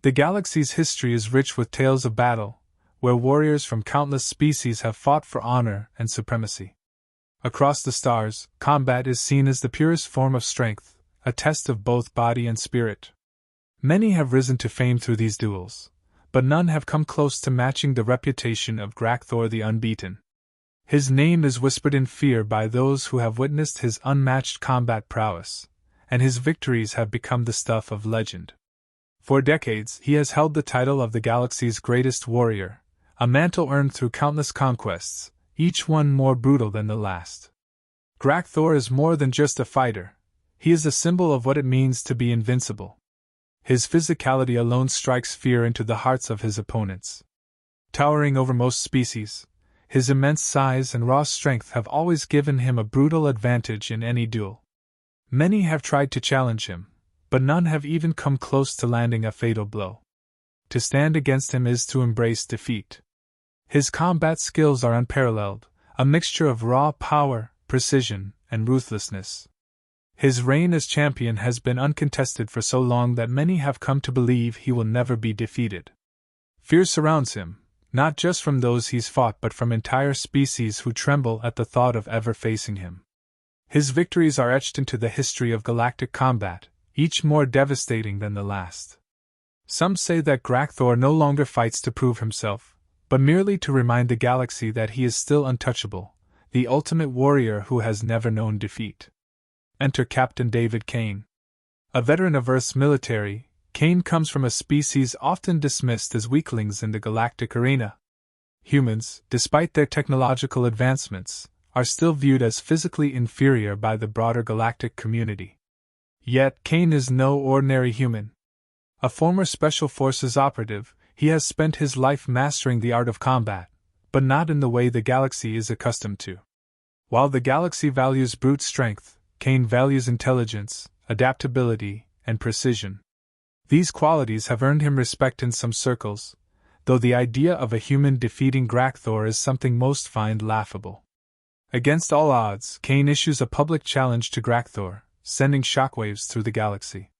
The galaxy's history is rich with tales of battle, where warriors from countless species have fought for honor and supremacy. Across the stars, combat is seen as the purest form of strength, a test of both body and spirit. Many have risen to fame through these duels, but none have come close to matching the reputation of Grakthor the Unbeaten. His name is whispered in fear by those who have witnessed his unmatched combat prowess, and his victories have become the stuff of legend. For decades, he has held the title of the galaxy's greatest warrior, a mantle earned through countless conquests, each one more brutal than the last. Grakthor is more than just a fighter, he is a symbol of what it means to be invincible. His physicality alone strikes fear into the hearts of his opponents. Towering over most species, his immense size and raw strength have always given him a brutal advantage in any duel. Many have tried to challenge him, but none have even come close to landing a fatal blow. To stand against him is to embrace defeat. His combat skills are unparalleled, a mixture of raw power, precision, and ruthlessness. His reign as champion has been uncontested for so long that many have come to believe he will never be defeated. Fear surrounds him, not just from those he's fought but from entire species who tremble at the thought of ever facing him. His victories are etched into the history of galactic combat, each more devastating than the last. Some say that Grakthor no longer fights to prove himself, but merely to remind the galaxy that he is still untouchable, the ultimate warrior who has never known defeat. Enter Captain David Kane. A veteran of Earth's military, Kane comes from a species often dismissed as weaklings in the galactic arena. Humans, despite their technological advancements, are still viewed as physically inferior by the broader galactic community. Yet Kane is no ordinary human. A former Special Forces operative, he has spent his life mastering the art of combat, but not in the way the galaxy is accustomed to. While the galaxy values brute strength, Kane values intelligence, adaptability, and precision. These qualities have earned him respect in some circles, though the idea of a human defeating Grakthor is something most find laughable. Against all odds, Kane issues a public challenge to Grakthor, sending shockwaves through the galaxy.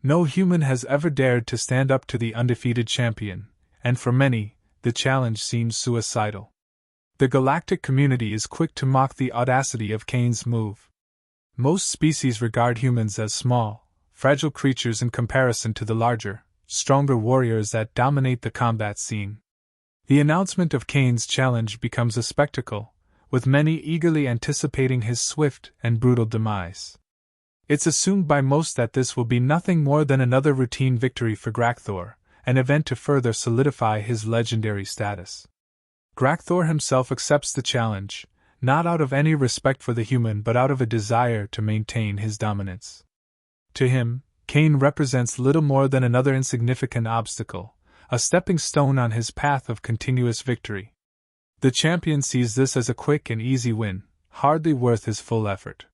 No human has ever dared to stand up to the undefeated champion, and for many, the challenge seems suicidal. The galactic community is quick to mock the audacity of Kane's move. Most species regard humans as small, fragile creatures in comparison to the larger, stronger warriors that dominate the combat scene. The announcement of Kane's challenge becomes a spectacle, with many eagerly anticipating his swift and brutal demise. It's assumed by most that this will be nothing more than another routine victory for Grakthor, an event to further solidify his legendary status. Grakthor himself accepts the challenge, not out of any respect for the human but out of a desire to maintain his dominance. To him, Kane represents little more than another insignificant obstacle, a stepping stone on his path of continuous victory. The champion sees this as a quick and easy win, hardly worth his full effort.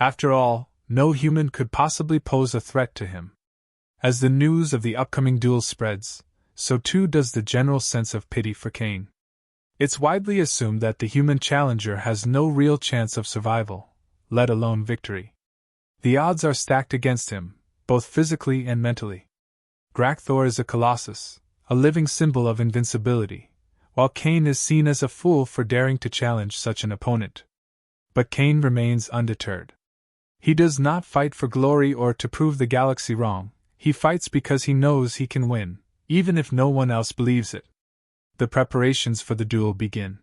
After all, no human could possibly pose a threat to him. As the news of the upcoming duel spreads, so too does the general sense of pity for Kane. It's widely assumed that the human challenger has no real chance of survival, let alone victory. The odds are stacked against him, both physically and mentally. Grakthor is a colossus, a living symbol of invincibility, while Kane is seen as a fool for daring to challenge such an opponent. But Kane remains undeterred. He does not fight for glory or to prove the galaxy wrong, he fights because he knows he can win, even if no one else believes it. The preparations for the duel begin.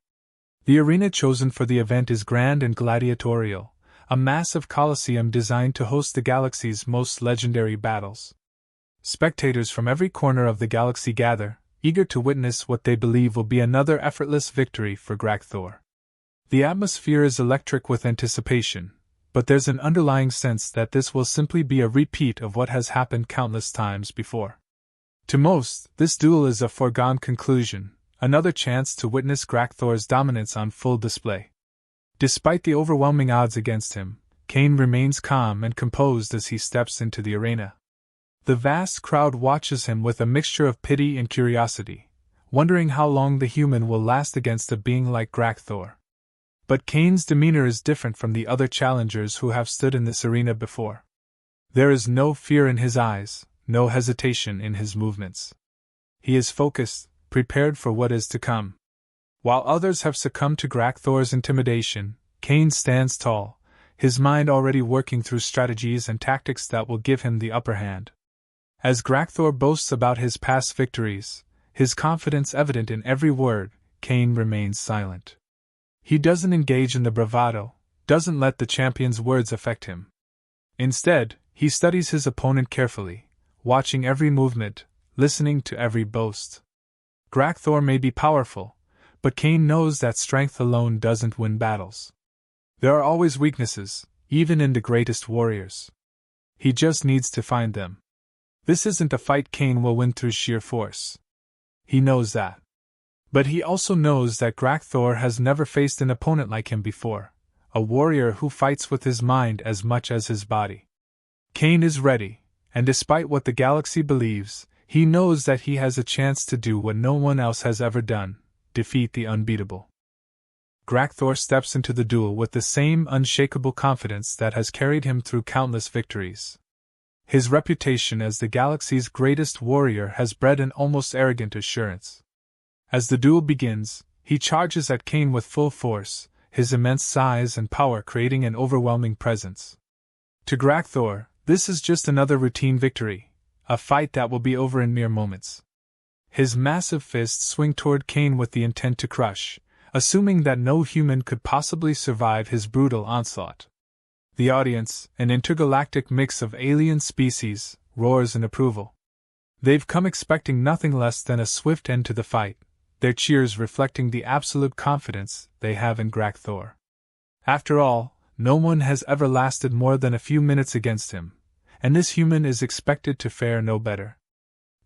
The arena chosen for the event is grand and gladiatorial, a massive coliseum designed to host the galaxy's most legendary battles. Spectators from every corner of the galaxy gather, eager to witness what they believe will be another effortless victory for Grakthor. The atmosphere is electric with anticipation, but there's an underlying sense that this will simply be a repeat of what has happened countless times before. To most, this duel is a foregone conclusion, another chance to witness Grakthor's dominance on full display. Despite the overwhelming odds against him, Kane remains calm and composed as he steps into the arena. The vast crowd watches him with a mixture of pity and curiosity, wondering how long the human will last against a being like Grakthor. But Kane's demeanor is different from the other challengers who have stood in this arena before. There is no fear in his eyes, no hesitation in his movements. He is focused, prepared for what is to come. While others have succumbed to Grakthor's intimidation, Cain stands tall, his mind already working through strategies and tactics that will give him the upper hand. As Grakthor boasts about his past victories, his confidence evident in every word, Cain remains silent. He doesn't engage in the bravado, doesn't let the champion's words affect him. Instead, he studies his opponent carefully, watching every movement, listening to every boast. Grakthor may be powerful, but Cain knows that strength alone doesn't win battles. There are always weaknesses, even in the greatest warriors. He just needs to find them. This isn't a fight Cain will win through sheer force. He knows that. But he also knows that Grakthor has never faced an opponent like him before, a warrior who fights with his mind as much as his body. Cain is ready, and despite what the galaxy believes, he knows that he has a chance to do what no one else has ever done, defeat the unbeatable. Grakthor steps into the duel with the same unshakable confidence that has carried him through countless victories. His reputation as the galaxy's greatest warrior has bred an almost arrogant assurance. As the duel begins, he charges at Cain with full force, his immense size and power creating an overwhelming presence. To Grakthor, this is just another routine victory, a fight that will be over in mere moments. His massive fists swing toward Cain with the intent to crush, assuming that no human could possibly survive his brutal onslaught. The audience, an intergalactic mix of alien species, roars in approval. They've come expecting nothing less than a swift end to the fight, their cheers reflecting the absolute confidence they have in Grakthor. After all, no one has ever lasted more than a few minutes against him, and this human is expected to fare no better.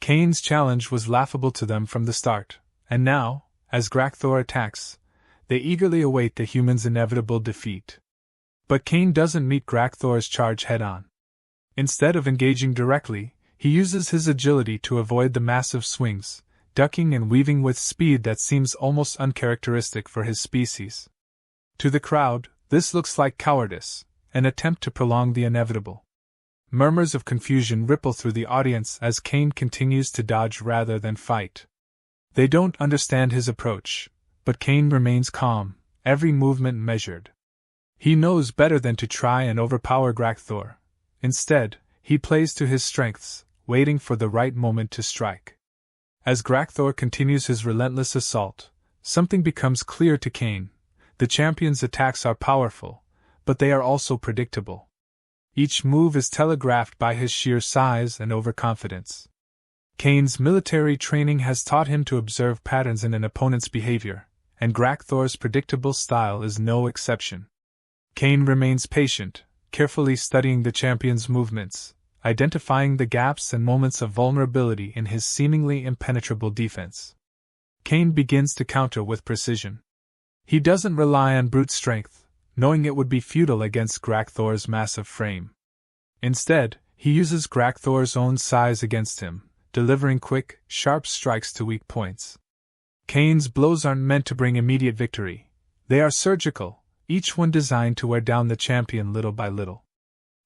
Cain's challenge was laughable to them from the start, and now, as Grakthor attacks, they eagerly await the human's inevitable defeat. But Cain doesn't meet Grakthor's charge head-on. Instead of engaging directly, he uses his agility to avoid the massive swings, ducking and weaving with speed that seems almost uncharacteristic for his species. To the crowd, this looks like cowardice, an attempt to prolong the inevitable. Murmurs of confusion ripple through the audience as Cain continues to dodge rather than fight. They don't understand his approach, but Cain remains calm, every movement measured. He knows better than to try and overpower Grakthor. Instead, he plays to his strengths, waiting for the right moment to strike. As Grakthor continues his relentless assault, something becomes clear to Cain. The champion's attacks are powerful, but they are also predictable. Each move is telegraphed by his sheer size and overconfidence. Cain's military training has taught him to observe patterns in an opponent's behavior, and Grakthor's predictable style is no exception. Cain remains patient, carefully studying the champion's movements, identifying the gaps and moments of vulnerability in his seemingly impenetrable defense. Cain begins to counter with precision. He doesn't rely on brute strength, knowing it would be futile against Grakthor's massive frame. Instead, he uses Grakthor's own size against him, delivering quick, sharp strikes to weak points. Cain's blows aren't meant to bring immediate victory. They are surgical, each one designed to wear down the champion little by little.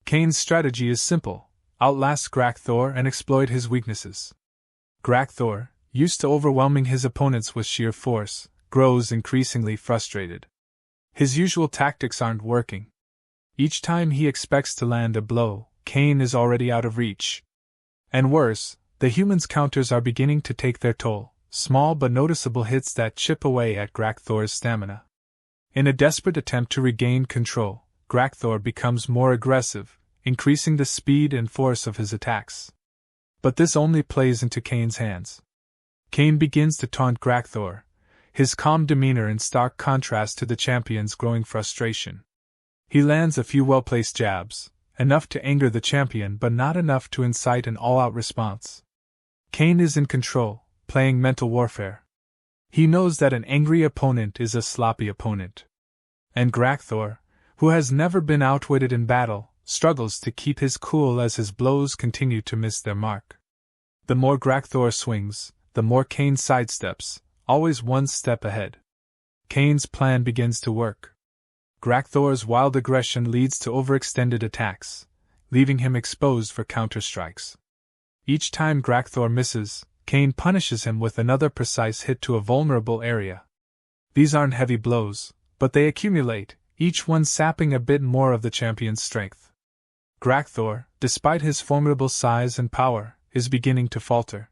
Cain's strategy is simple: outlast Grakthor and exploit his weaknesses. Grakthor, used to overwhelming his opponents with sheer force, grows increasingly frustrated. His usual tactics aren't working. Each time he expects to land a blow, Cain is already out of reach. And worse, the human's counters are beginning to take their toll, small but noticeable hits that chip away at Grakthor's stamina. In a desperate attempt to regain control, Grakthor becomes more aggressive, increasing the speed and force of his attacks. But this only plays into Cain's hands. Cain begins to taunt Grakthor, his calm demeanor in stark contrast to the champion's growing frustration. He lands a few well-placed jabs, enough to anger the champion but not enough to incite an all-out response. Cain is in control, playing mental warfare. He knows that an angry opponent is a sloppy opponent. And Grakthor, who has never been outwitted in battle, struggles to keep his cool as his blows continue to miss their mark. The more Grakthor swings, the more Cain sidesteps, always one step ahead. Cain's plan begins to work. Grakthor's wild aggression leads to overextended attacks, leaving him exposed for counterstrikes. Each time Gracthor misses, Kane punishes him with another precise hit to a vulnerable area. These aren't heavy blows, but they accumulate, each one sapping a bit more of the champion's strength. Gracthor, despite his formidable size and power, is beginning to falter.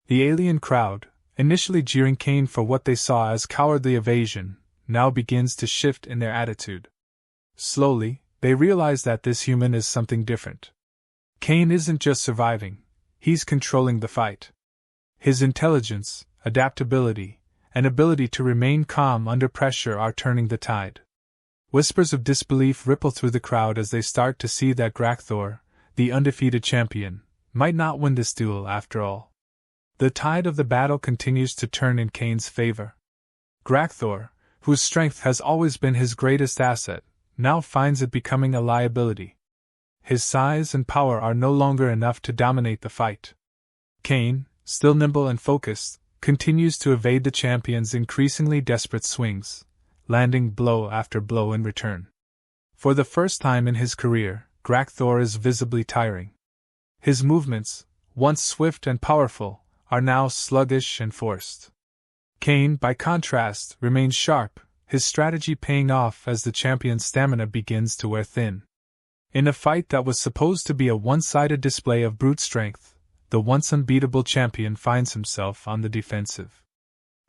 The alien crowd, initially jeering Kane for what they saw as cowardly evasion, now begins to shift in their attitude. Slowly, they realize that this human is something different. Kane isn't just surviving, he's controlling the fight. His intelligence, adaptability, and ability to remain calm under pressure are turning the tide. Whispers of disbelief ripple through the crowd as they start to see that Gracthor, the undefeated champion, might not win this duel after all. The tide of the battle continues to turn in Kane's favor. Gracthor, whose strength has always been his greatest asset, now finds it becoming a liability. His size and power are no longer enough to dominate the fight. Kane, still nimble and focused, continues to evade the champion's increasingly desperate swings, landing blow after blow in return. For the first time in his career, Gracthor is visibly tiring. His movements, once swift and powerful, are now sluggish and forced. Kane, by contrast, remains sharp, his strategy paying off as the champion's stamina begins to wear thin. In a fight that was supposed to be a one-sided display of brute strength, the once unbeatable champion finds himself on the defensive.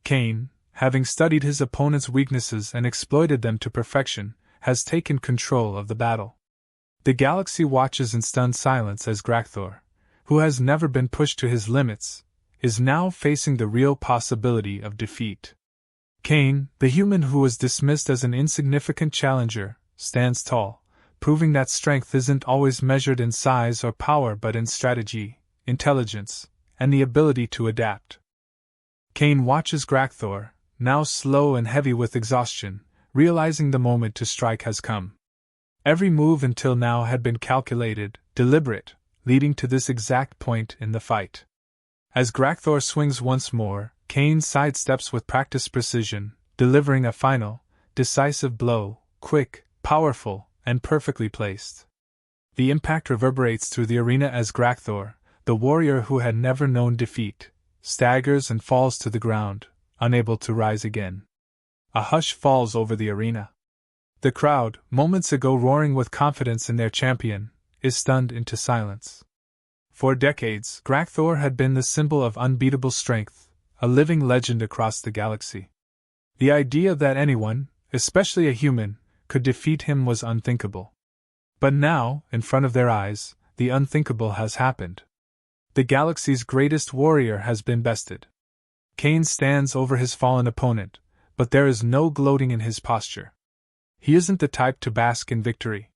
Kane, having studied his opponent's weaknesses and exploited them to perfection, has taken control of the battle. The galaxy watches in stunned silence as Gracthor, who has never been pushed to his limits, is now facing the real possibility of defeat. Kane, the human who was dismissed as an insignificant challenger, stands tall, proving that strength isn't always measured in size or power but in strategy, intelligence, and the ability to adapt. Kane watches Gracthor, now slow and heavy with exhaustion, realizing the moment to strike has come. Every move until now had been calculated, deliberate, leading to this exact point in the fight. As Gracthor swings once more, Kane sidesteps with practiced precision, delivering a final, decisive blow, quick, powerful, and perfectly placed. The impact reverberates through the arena as Gracthor, the warrior who had never known defeat, staggers and falls to the ground, unable to rise again. A hush falls over the arena. The crowd, moments ago roaring with confidence in their champion, is stunned into silence. For decades, Gracthor had been the symbol of unbeatable strength, a living legend across the galaxy. The idea that anyone, especially a human, could defeat him was unthinkable. But now, in front of their eyes, the unthinkable has happened. The galaxy's greatest warrior has been bested. Kane stands over his fallen opponent, but there is no gloating in his posture. He isn't the type to bask in victory.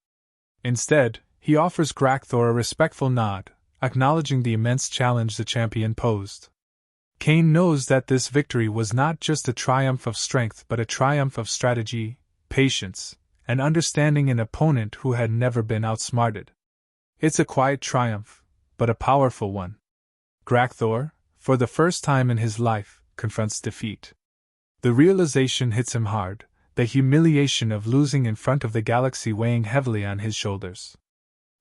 Instead, he offers Gracthor a respectful nod, acknowledging the immense challenge the champion posed. Kane knows that this victory was not just a triumph of strength but a triumph of strategy, patience, and understanding an opponent who had never been outsmarted. It's a quiet triumph, but a powerful one. Gracthor, for the first time in his life, confronts defeat. The realization hits him hard, the humiliation of losing in front of the galaxy weighing heavily on his shoulders.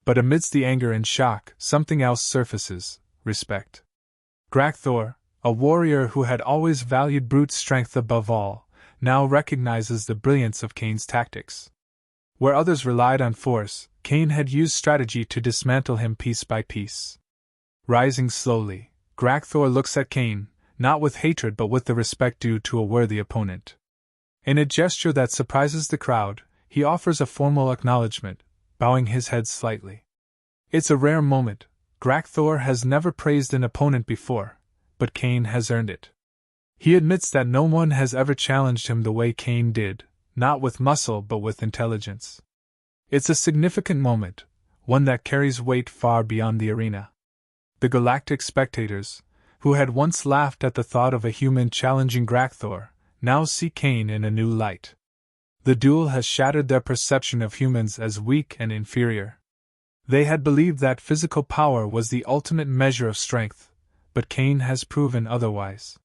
But amidst the anger and shock, something else surfaces: respect. Gracthor, a warrior who had always valued brute strength above all, now recognizes the brilliance of Kane's tactics. Where others relied on force, Kane had used strategy to dismantle him piece by piece. Rising slowly, Gracthor looks at Kane, not with hatred but with the respect due to a worthy opponent. In a gesture that surprises the crowd, he offers a formal acknowledgement, bowing his head slightly. It's a rare moment. Gracthor has never praised an opponent before, but Kane has earned it. He admits that no one has ever challenged him the way Kane did, not with muscle but with intelligence. It's a significant moment, one that carries weight far beyond the arena. The galactic spectators, who had once laughed at the thought of a human challenging Gracthor, now see Kane in a new light. The duel has shattered their perception of humans as weak and inferior. They had believed that physical power was the ultimate measure of strength, but Kane has proven otherwise.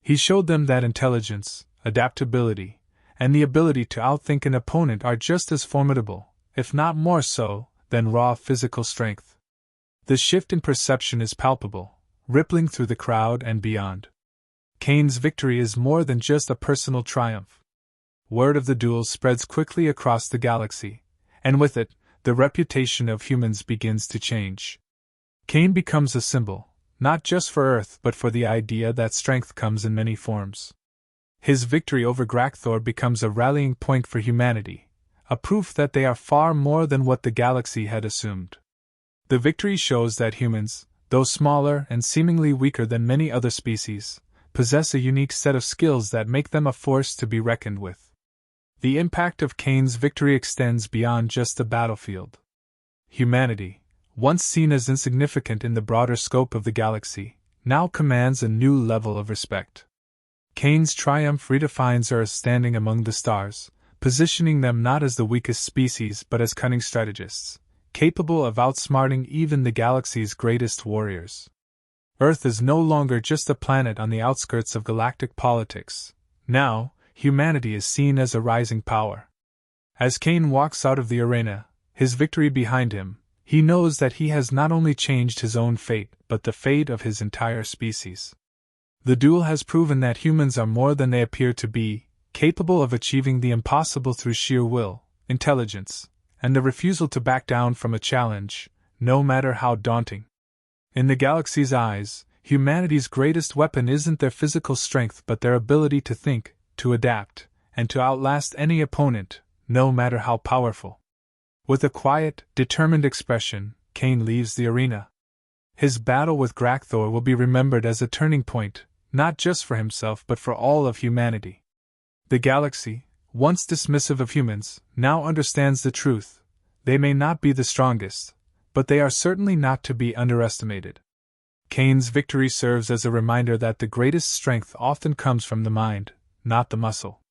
He showed them that intelligence, adaptability, and the ability to outthink an opponent are just as formidable, if not more so, than raw physical strength. The shift in perception is palpable, rippling through the crowd and beyond. Kane's victory is more than just a personal triumph. Word of the duel spreads quickly across the galaxy, and with it, the reputation of humans begins to change. Kane becomes a symbol, not just for Earth but for the idea that strength comes in many forms. His victory over Grakthor becomes a rallying point for humanity, a proof that they are far more than what the galaxy had assumed. The victory shows that humans, though smaller and seemingly weaker than many other species, possess a unique set of skills that make them a force to be reckoned with. The impact of Kane's victory extends beyond just the battlefield. Humanity, once seen as insignificant in the broader scope of the galaxy, now commands a new level of respect. Kane's triumph redefines Earth standing among the stars, positioning them not as the weakest species but as cunning strategists, capable of outsmarting even the galaxy's greatest warriors. Earth is no longer just a planet on the outskirts of galactic politics. Now, humanity is seen as a rising power. As Kane walks out of the arena, his victory behind him, he knows that he has not only changed his own fate but the fate of his entire species. The duel has proven that humans are more than they appear to be, capable of achieving the impossible through sheer will, intelligence, and the refusal to back down from a challenge, no matter how daunting. In the galaxy's eyes, humanity's greatest weapon isn't their physical strength but their ability to think, to adapt, and to outlast any opponent, no matter how powerful. With a quiet, determined expression, Kane leaves the arena. His battle with Grakthor will be remembered as a turning point, not just for himself but for all of humanity. The galaxy, once dismissive of humans, now understands the truth. They may not be the strongest, but they are certainly not to be underestimated. Kane's victory serves as a reminder that the greatest strength often comes from the mind, not the muscle.